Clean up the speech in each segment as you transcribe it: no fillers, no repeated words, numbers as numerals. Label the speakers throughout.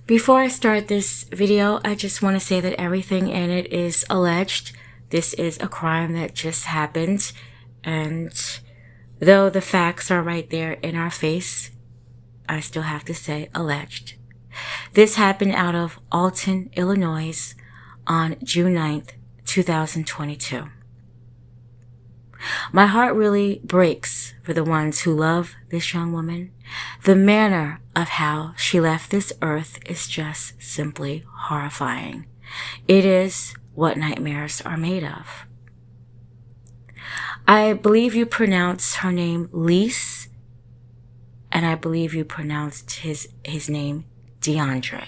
Speaker 1: Before I start this video, I just want to say that everything in it is alleged. This is a crime that just happened, and though the facts are right there in our face, I still have to say alleged. This happened out of Alton, Illinois on June 9th, 2022. My heart really breaks for the ones who love this young woman. The manner of how she left this earth is just simply horrifying. It is what nightmares are made of. I believe you pronounce her name Liese, and I believe you pronounced his name DeAndre.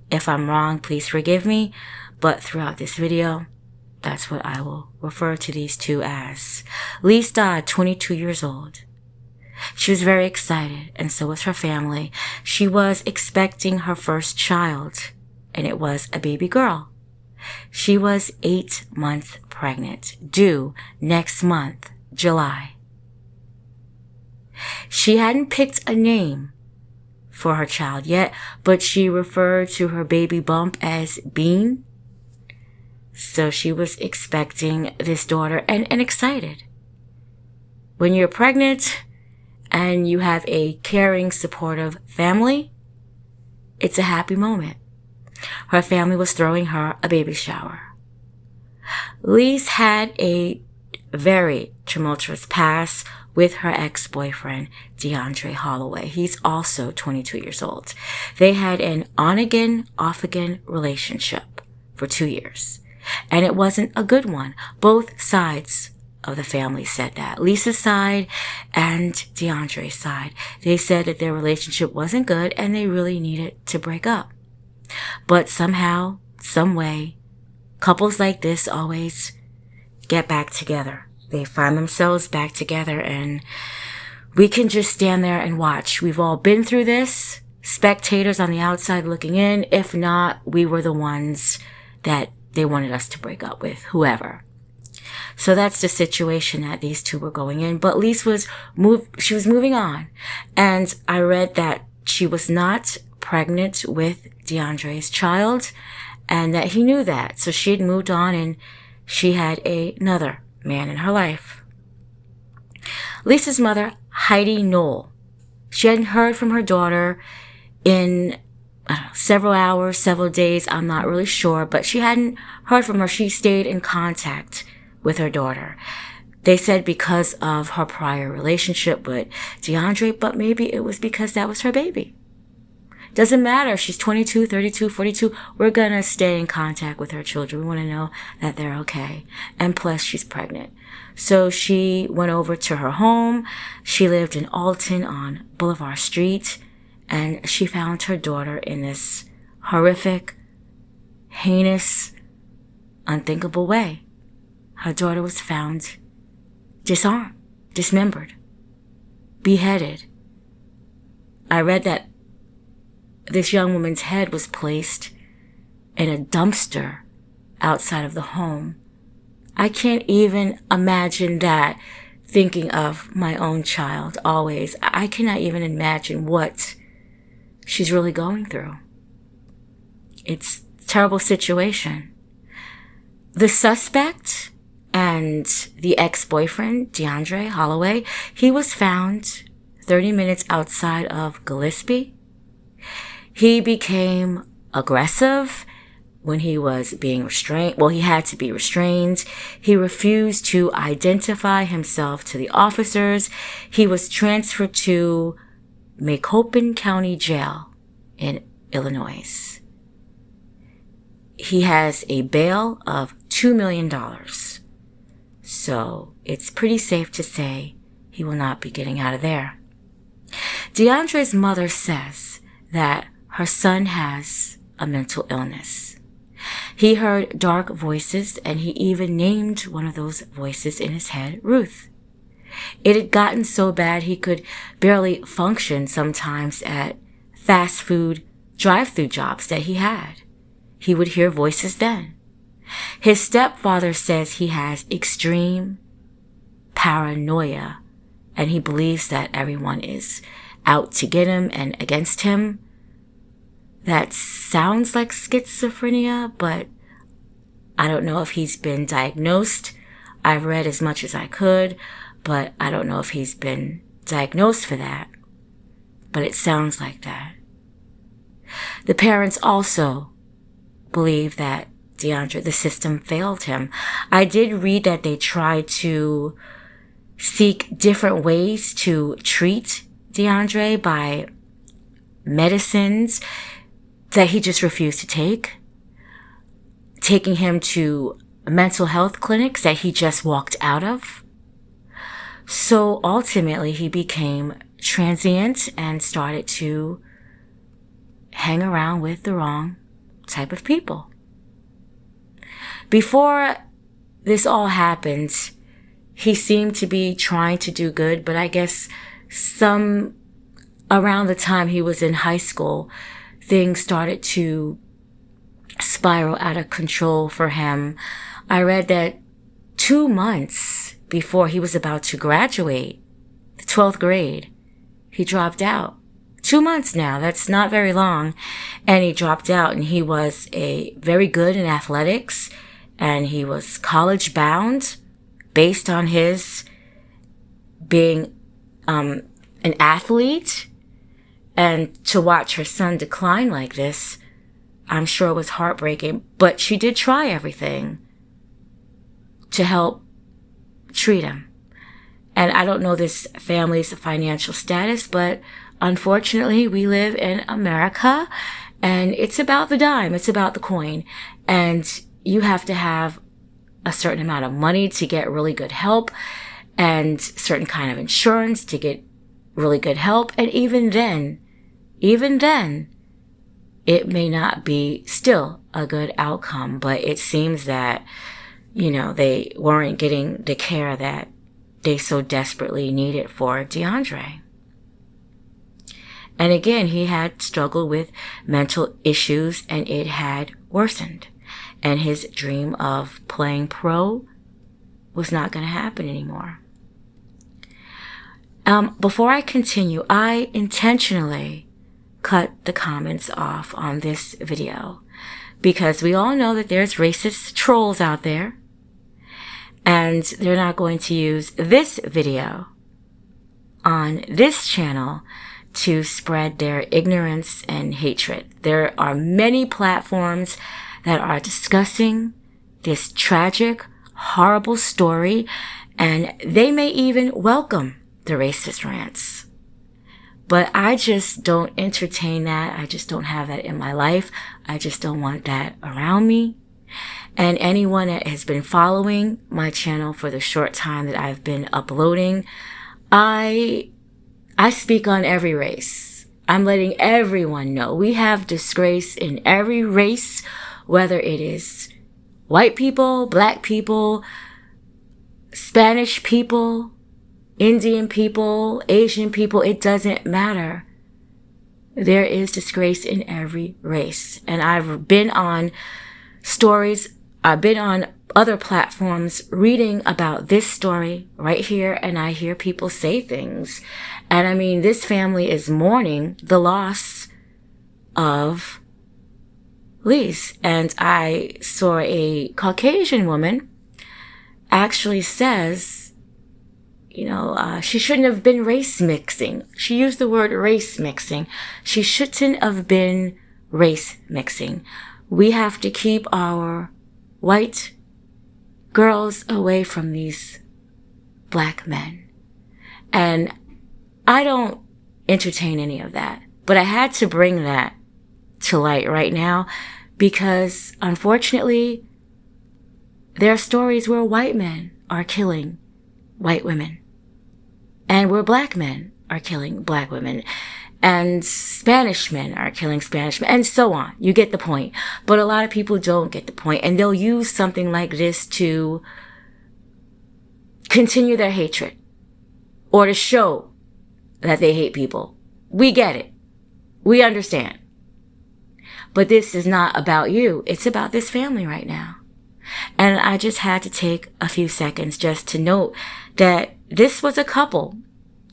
Speaker 1: If I'm wrong, please forgive me, but throughout this video, that's what I will refer to these two as. Liese Dodd, 22 years old. She was very excited, and so was her family. She was expecting her first child, and it was a baby girl. She was 8 months pregnant, due next month, July. She hadn't picked a name for her child yet, but she referred to her baby bump as Bean. So she was expecting this daughter and excited. When you're pregnant and you have a caring, supportive family, it's a happy moment. Her family was throwing her a baby shower. Liese had a very tumultuous past with her ex-boyfriend, DeAndre Holloway. He's also 22 years old. They had an on-again, off-again relationship for 2 years. And it wasn't a good one. Both sides of the family said that. Liese's side and DeAndre's side. They said that their relationship wasn't good and they really needed to break up. But somehow, some way, couples like this always get back together. They find themselves back together, and we can just stand there and watch. We've all been through this, spectators on the outside looking in. If not, we were the ones that they wanted us to break up with, whoever. So that's the situation that these two were going in. But Liese was moving on. And I read that she was not pregnant with DeAndre's child and that he knew that. So she had moved on and she had another man in her life. Liese's mother, Heidi Knoll, she hadn't heard from her daughter in several hours, several days, I'm not really sure, but she hadn't heard from her. She stayed in contact with her daughter. They said because of her prior relationship with DeAndre, but maybe it was because that was her baby. Doesn't matter. She's 22, 32, 42. We're going to stay in contact with her children. We want to know that they're okay. And plus, she's pregnant. So she went over to her home. She lived in Alton on Boulevard Street. And she found her daughter in this horrific, heinous, unthinkable way. Her daughter was found disarmed, dismembered, beheaded. I read that this young woman's head was placed in a dumpster outside of the home. I can't even imagine that, thinking of my own child always. I cannot even imagine what she's really going through. It's a terrible situation. The suspect and the ex-boyfriend, DeAndre Holloway, he was found 30 minutes outside of Gillespie. He became aggressive when he was being restrained. Well, he had to be restrained. He refused to identify himself to the officers. He was transferred to Macoupin County Jail in Illinois. He has a bail of $2 million. So it's pretty safe to say he will not be getting out of there. DeAndre's mother says that her son has a mental illness. He heard dark voices, and he even named one of those voices in his head Ruth. It had gotten so bad he could barely function sometimes at fast food drive-through jobs that he had. He would hear voices then. His stepfather says he has extreme paranoia, and he believes that everyone is out to get him and against him. that sounds like schizophrenia, but I don't know if he's been diagnosed. I've read as much as I could, but I don't know if he's been diagnosed for that. But it sounds like that. The parents also believe that DeAndre, the system failed him. I did read that they tried to seek different ways to treat DeAndre by medicines that he just refused to take, taking him to mental health clinics that he just walked out of. So ultimately, he became transient and started to hang around with the wrong type of people. Before this all happened, he seemed to be trying to do good, but I guess around the time he was in high school, things started to spiral out of control for him. I read that 2 months before he was about to graduate, the 12th grade, he dropped out. 2 months now, that's not very long. And he dropped out, and he was very good in athletics, and he was college bound based on his being an athlete. And to watch her son decline like this, I'm sure it was heartbreaking. But she did try everything to help treat him. And I don't know this family's financial status, but unfortunately, we live in America, and it's about the dime. It's about the coin. And you have to have a certain amount of money to get really good help, and certain kind of insurance to get really good help. And even then, it may not be still a good outcome. But it seems that, they weren't getting the care that they so desperately needed for DeAndre. And again, he had struggled with mental issues, and it had worsened. And his dream of playing pro was not going to happen anymore. Before I continue, I intentionally cut the comments off on this video because we all know that there's racist trolls out there, and they're not going to use this video on this channel to spread their ignorance and hatred. There are many platforms that are discussing this tragic, horrible story, and they may even welcome the racist rants. But I just don't entertain that. I just don't have that in my life. I just don't want that around me. And anyone that has been following my channel for the short time that I've been uploading, I speak on every race. I'm letting everyone know we have disgrace in every race, whether it is white people, black people, Spanish people, Indian people, Asian people, it doesn't matter. There is disgrace in every race. And I've been on I've been on other platforms reading about this story right here, and I hear people say things. And I mean, this family is mourning the loss of Liese. And I saw a Caucasian woman actually says, she shouldn't have been race mixing. She used the word race mixing. She shouldn't have been race mixing. We have to keep our white girls away from these black men. And I don't entertain any of that. But I had to bring that to light right now because, unfortunately, there are stories where white men are killing white women. And where black men are killing black women. And Spanish men are killing Spanish men, and so on. You get the point. But a lot of people don't get the point, and they'll use something like this to continue their hatred or to show that they hate people. We get it. We understand. But this is not about you. It's about this family right now. And I just had to take a few seconds just to note that this was a couple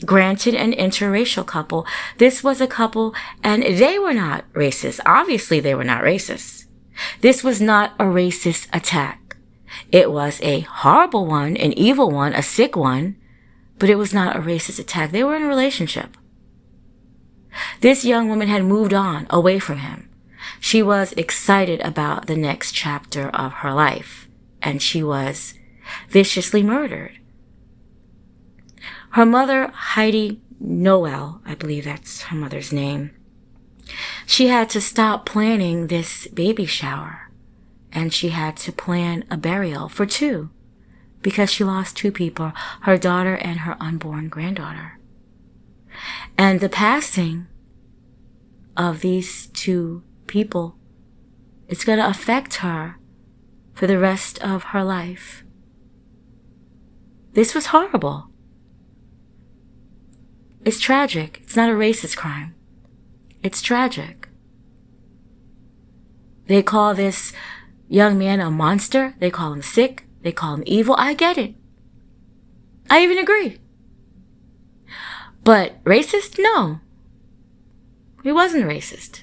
Speaker 1: granted an interracial couple. This was a couple, and they were not racist. Obviously, they were not racist. This was not a racist attack. It was a horrible one, an evil one, a sick one, but it was not a racist attack. They were in a relationship. This young woman had moved on away from him. She was excited about the next chapter of her life, and she was viciously murdered. Her mother, Heidi Noel, I believe that's her mother's name, she had to stop planning this baby shower, and she had to plan a burial for two because she lost two people, her daughter and her unborn granddaughter. And the passing of these two people, it's going to affect her for the rest of her life. This was horrible. It's tragic. It's not a racist crime. It's tragic. They call this young man a monster. They call him sick. They call him evil. I get it. I even agree. But racist? No. He wasn't racist.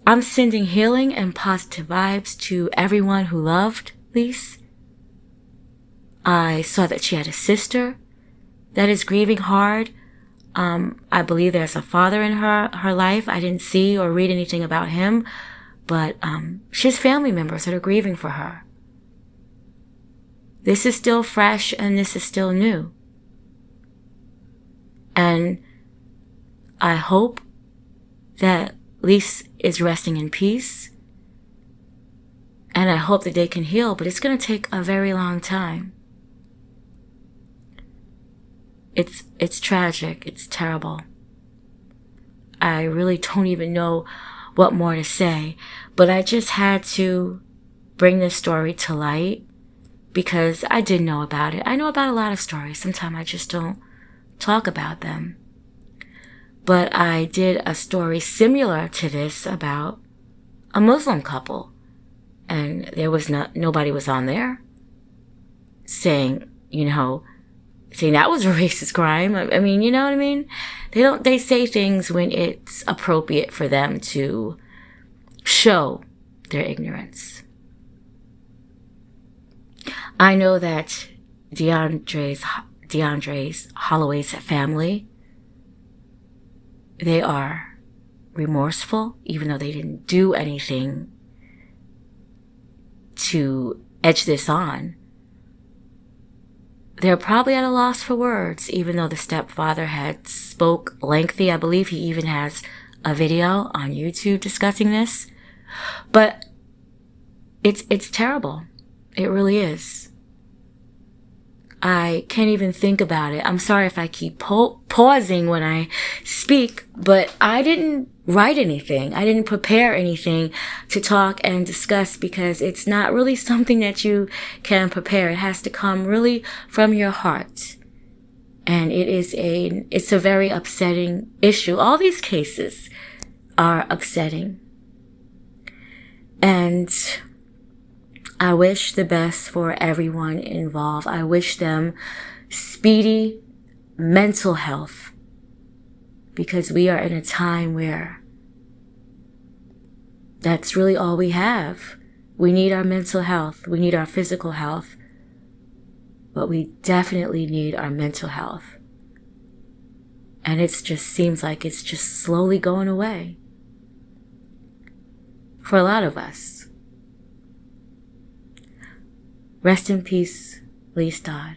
Speaker 1: I'm sending healing and positive vibes to everyone who loved Liese. I saw that she had a sister that is grieving hard. I believe there's a father in her life. I didn't see or read anything about him, but she has family members that are grieving for her. This is still fresh and this is still new. And I hope that Liese is resting in peace. And I hope that they can heal, but it's going to take a very long time. It's tragic. It's terrible. I really don't even know what more to say, but I just had to bring this story to light because I didn't know about it. I know about a lot of stories. Sometimes I just don't talk about them. But I did a story similar to this about a Muslim couple, and there was nobody was on there saying, saying that was a racist crime. I mean, you know what I mean? They say things when it's appropriate for them to show their ignorance. I know that DeAndre Holloway's family, they are remorseful, even though they didn't do anything to edge this on. They're probably at a loss for words, even though the stepfather had spoke lengthy. I believe he even has a video on YouTube discussing this. But it's terrible. It really is. I can't even think about it. I'm sorry if I keep pausing when I speak, but I didn't write anything. I didn't prepare anything to talk and discuss because it's not really something that you can prepare. It has to come really from your heart. And it's a very upsetting issue. All these cases are upsetting. And I wish the best for everyone involved. I wish them speedy mental health because we are in a time where that's really all we have. We need our mental health. We need our physical health. But we definitely need our mental health. And it just seems like it's just slowly going away. For a lot of us. Rest in peace, Liese Dodd.